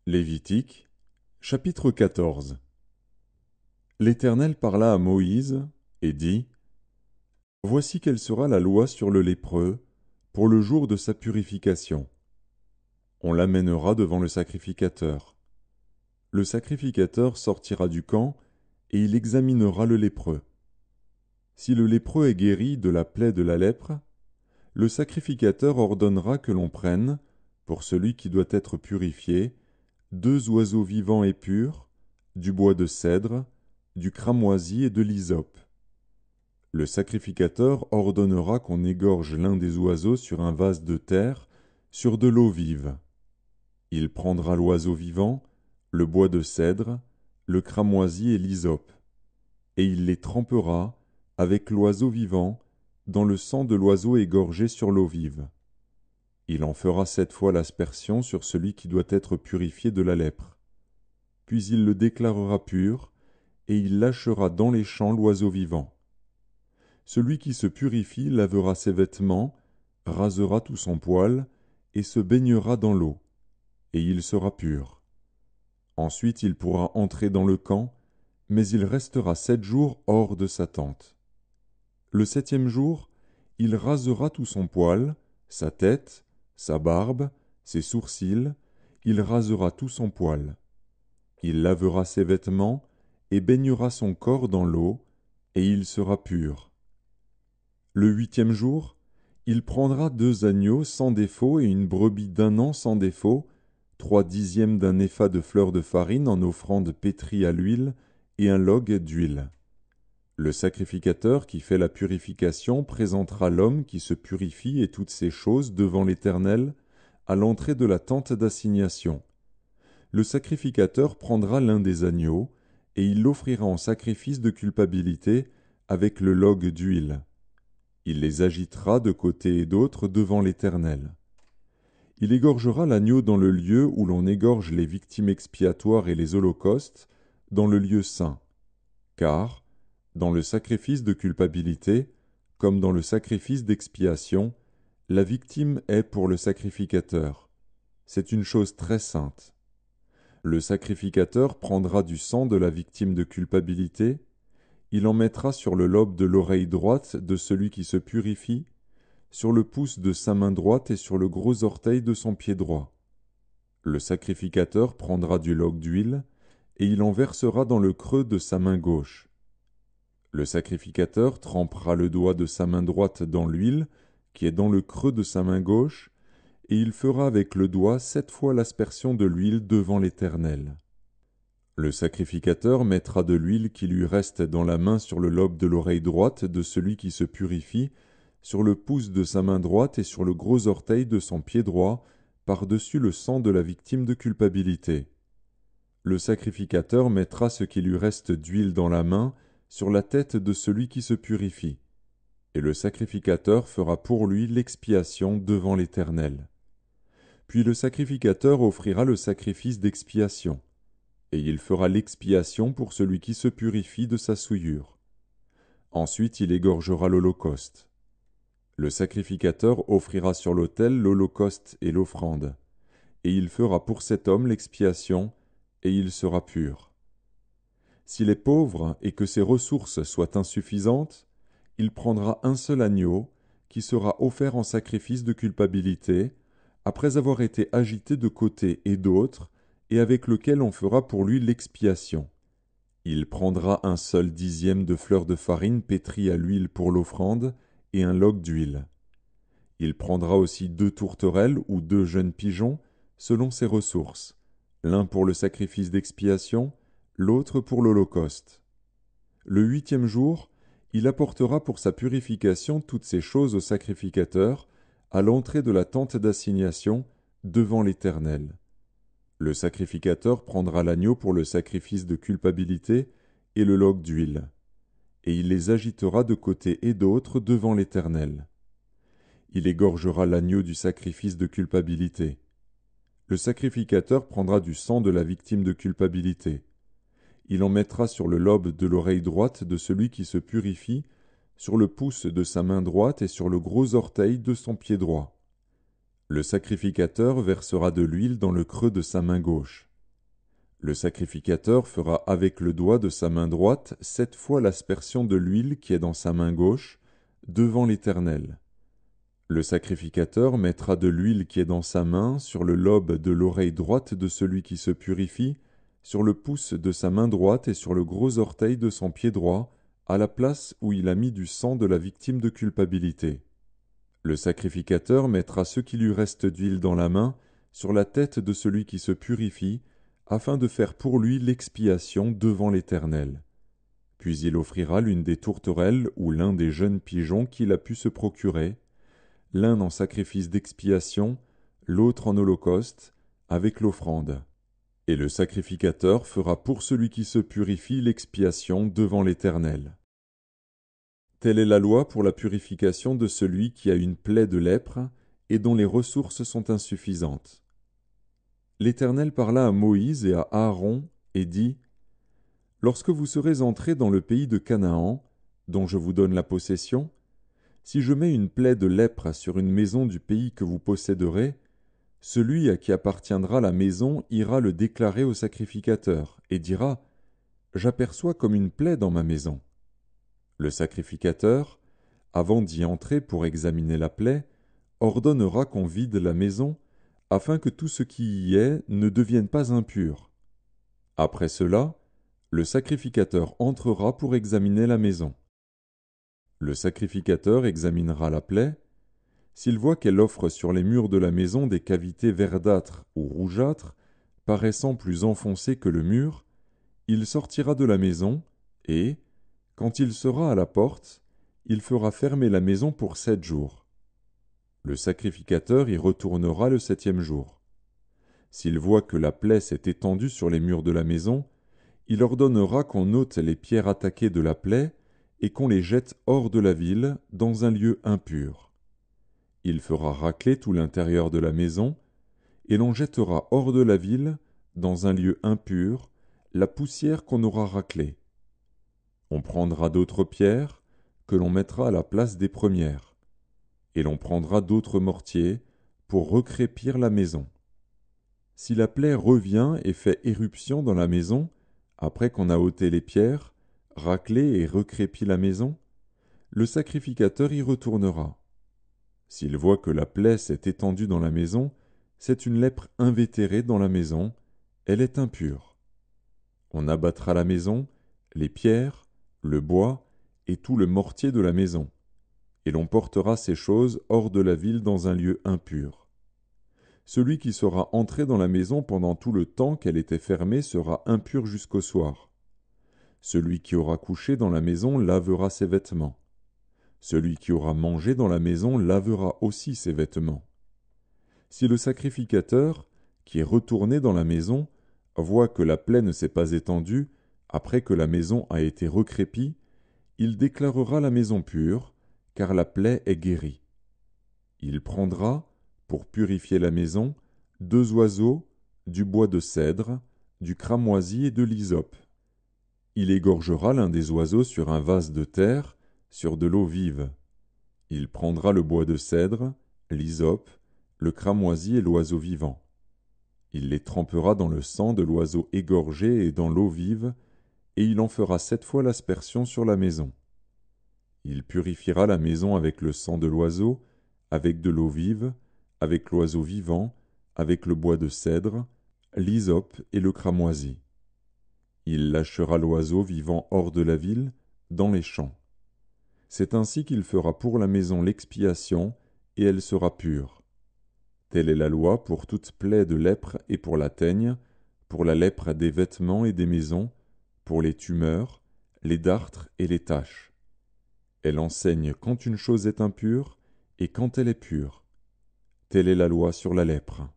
Lévitique, chapitre 14. L'Éternel parla à Moïse et dit : Voici quelle sera la loi sur le lépreux pour le jour de sa purification. On l'amènera devant le sacrificateur. Le sacrificateur sortira du camp et il examinera le lépreux. Si le lépreux est guéri de la plaie de la lèpre, le sacrificateur ordonnera que l'on prenne, pour celui qui doit être purifié, 2 oiseaux vivants et purs, du bois de cèdre, du cramoisi et de l'hysope. Le sacrificateur ordonnera qu'on égorge l'un des oiseaux sur un vase de terre, sur de l'eau vive. Il prendra l'oiseau vivant, le bois de cèdre, le cramoisi et l'hysope, et il les trempera, avec l'oiseau vivant, dans le sang de l'oiseau égorgé sur l'eau vive. Il en fera 7 fois l'aspersion sur celui qui doit être purifié de la lèpre. Puis il le déclarera pur, et il lâchera dans les champs l'oiseau vivant. Celui qui se purifie lavera ses vêtements, rasera tout son poil, et se baignera dans l'eau, et il sera pur. Ensuite il pourra entrer dans le camp, mais il restera 7 jours hors de sa tente. Le 7e jour, il rasera tout son poil, sa tête, sa barbe, ses sourcils, il rasera tout son poil. Il lavera ses vêtements et baignera son corps dans l'eau, et il sera pur. Le 8e jour, il prendra 2 agneaux sans défaut et une brebis d'1 an sans défaut, 3/10 d'un épha de fleur de farine en offrande pétrie à l'huile et un log d'huile. Le sacrificateur qui fait la purification présentera l'homme qui se purifie et toutes ces choses devant l'Éternel à l'entrée de la tente d'assignation. Le sacrificateur prendra l'un des agneaux et il l'offrira en sacrifice de culpabilité avec le log d'huile. Il les agitera de côté et d'autre devant l'Éternel. Il égorgera l'agneau dans le lieu où l'on égorge les victimes expiatoires et les holocaustes, dans le lieu saint. Car, dans le sacrifice de culpabilité, comme dans le sacrifice d'expiation, la victime est pour le sacrificateur. C'est une chose très sainte. Le sacrificateur prendra du sang de la victime de culpabilité, il en mettra sur le lobe de l'oreille droite de celui qui se purifie, sur le pouce de sa main droite et sur le gros orteil de son pied droit. Le sacrificateur prendra du log d'huile, et il en versera dans le creux de sa main gauche. Le sacrificateur trempera le doigt de sa main droite dans l'huile, qui est dans le creux de sa main gauche, et il fera avec le doigt 7 fois l'aspersion de l'huile devant l'Éternel. Le sacrificateur mettra de l'huile qui lui reste dans la main sur le lobe de l'oreille droite de celui qui se purifie, sur le pouce de sa main droite et sur le gros orteil de son pied droit, par-dessus le sang de la victime de culpabilité. Le sacrificateur mettra ce qui lui reste d'huile dans la main sur la tête de celui qui se purifie, et le sacrificateur fera pour lui l'expiation devant l'Éternel. Puis le sacrificateur offrira le sacrifice d'expiation, et il fera l'expiation pour celui qui se purifie de sa souillure. Ensuite il égorgera l'holocauste. Le sacrificateur offrira sur l'autel l'holocauste et l'offrande, et il fera pour cet homme l'expiation, et il sera pur. S'il est pauvre et que ses ressources soient insuffisantes, il prendra un seul agneau, qui sera offert en sacrifice de culpabilité, après avoir été agité de côté et d'autre, et avec lequel on fera pour lui l'expiation. Il prendra un seul 10e de fleur de farine pétrie à l'huile pour l'offrande, et un log d'huile. Il prendra aussi 2 tourterelles ou 2 jeunes pigeons, selon ses ressources, l'un pour le sacrifice d'expiation, l'autre pour l'holocauste. Le 8e jour, il apportera pour sa purification toutes ces choses au sacrificateur, à l'entrée de la tente d'assignation, devant l'Éternel. Le sacrificateur prendra l'agneau pour le sacrifice de culpabilité et le log d'huile, et il les agitera de côté et d'autre devant l'Éternel. Il égorgera l'agneau du sacrifice de culpabilité. Le sacrificateur prendra du sang de la victime de culpabilité. Il en mettra sur le lobe de l'oreille droite de celui qui se purifie, sur le pouce de sa main droite et sur le gros orteil de son pied droit. Le sacrificateur versera de l'huile dans le creux de sa main gauche. Le sacrificateur fera avec le doigt de sa main droite 7 fois l'aspersion de l'huile qui est dans sa main gauche, devant l'Éternel. Le sacrificateur mettra de l'huile qui est dans sa main sur le lobe de l'oreille droite de celui qui se purifie, sur le pouce de sa main droite et sur le gros orteil de son pied droit, à la place où il a mis du sang de la victime de culpabilité. Le sacrificateur mettra ce qui lui reste d'huile dans la main sur la tête de celui qui se purifie, afin de faire pour lui l'expiation devant l'Éternel. Puis il offrira l'une des tourterelles ou l'un des jeunes pigeons qu'il a pu se procurer, l'un en sacrifice d'expiation, l'autre en holocauste, avec l'offrande. Et le sacrificateur fera pour celui qui se purifie l'expiation devant l'Éternel. Telle est la loi pour la purification de celui qui a une plaie de lèpre et dont les ressources sont insuffisantes. L'Éternel parla à Moïse et à Aaron et dit : Lorsque vous serez entrés dans le pays de Canaan, dont je vous donne la possession, si je mets une plaie de lèpre sur une maison du pays que vous posséderez, celui à qui appartiendra la maison ira le déclarer au sacrificateur et dira : J'aperçois comme une plaie dans ma maison. Le sacrificateur, avant d'y entrer pour examiner la plaie, ordonnera qu'on vide la maison, afin que tout ce qui y est ne devienne pas impur. Après cela, le sacrificateur entrera pour examiner la maison. Le sacrificateur examinera la plaie. S'il voit qu'elle offre sur les murs de la maison des cavités verdâtres ou rougeâtres, paraissant plus enfoncées que le mur, il sortira de la maison et, quand il sera à la porte, il fera fermer la maison pour 7 jours. Le sacrificateur y retournera le 7e jour. S'il voit que la plaie s'est étendue sur les murs de la maison, il ordonnera qu'on ôte les pierres attaquées de la plaie et qu'on les jette hors de la ville, dans un lieu impur. Il fera racler tout l'intérieur de la maison, et l'on jettera hors de la ville, dans un lieu impur, la poussière qu'on aura raclée. On prendra d'autres pierres, que l'on mettra à la place des premières, et l'on prendra d'autres mortiers, pour recrépir la maison. Si la plaie revient et fait éruption dans la maison, après qu'on a ôté les pierres, raclé et recrépi la maison, le sacrificateur y retournera. S'il voit que la plaie s'est étendue dans la maison, c'est une lèpre invétérée dans la maison, elle est impure. On abattra la maison, les pierres, le bois et tout le mortier de la maison, et l'on portera ces choses hors de la ville dans un lieu impur. Celui qui sera entré dans la maison pendant tout le temps qu'elle était fermée sera impur jusqu'au soir. Celui qui aura couché dans la maison lavera ses vêtements. Celui qui aura mangé dans la maison lavera aussi ses vêtements. Si le sacrificateur, qui est retourné dans la maison, voit que la plaie ne s'est pas étendue, après que la maison a été recrépie, il déclarera la maison pure, car la plaie est guérie. Il prendra, pour purifier la maison, 2 oiseaux, du bois de cèdre, du cramoisi et de l'hysope. Il égorgera l'un des oiseaux sur un vase de terre, sur de l'eau vive. Il prendra le bois de cèdre, l'hysope, le cramoisi et l'oiseau vivant. Il les trempera dans le sang de l'oiseau égorgé et dans l'eau vive, et il en fera 7 fois l'aspersion sur la maison. Il purifiera la maison avec le sang de l'oiseau, avec de l'eau vive, avec l'oiseau vivant, avec le bois de cèdre, l'hysope et le cramoisi. Il lâchera l'oiseau vivant hors de la ville, dans les champs. C'est ainsi qu'il fera pour la maison l'expiation, et elle sera pure. Telle est la loi pour toute plaie de lèpre et pour la teigne, pour la lèpre des vêtements et des maisons, pour les tumeurs, les dartres et les taches. Elle enseigne quand une chose est impure et quand elle est pure. Telle est la loi sur la lèpre.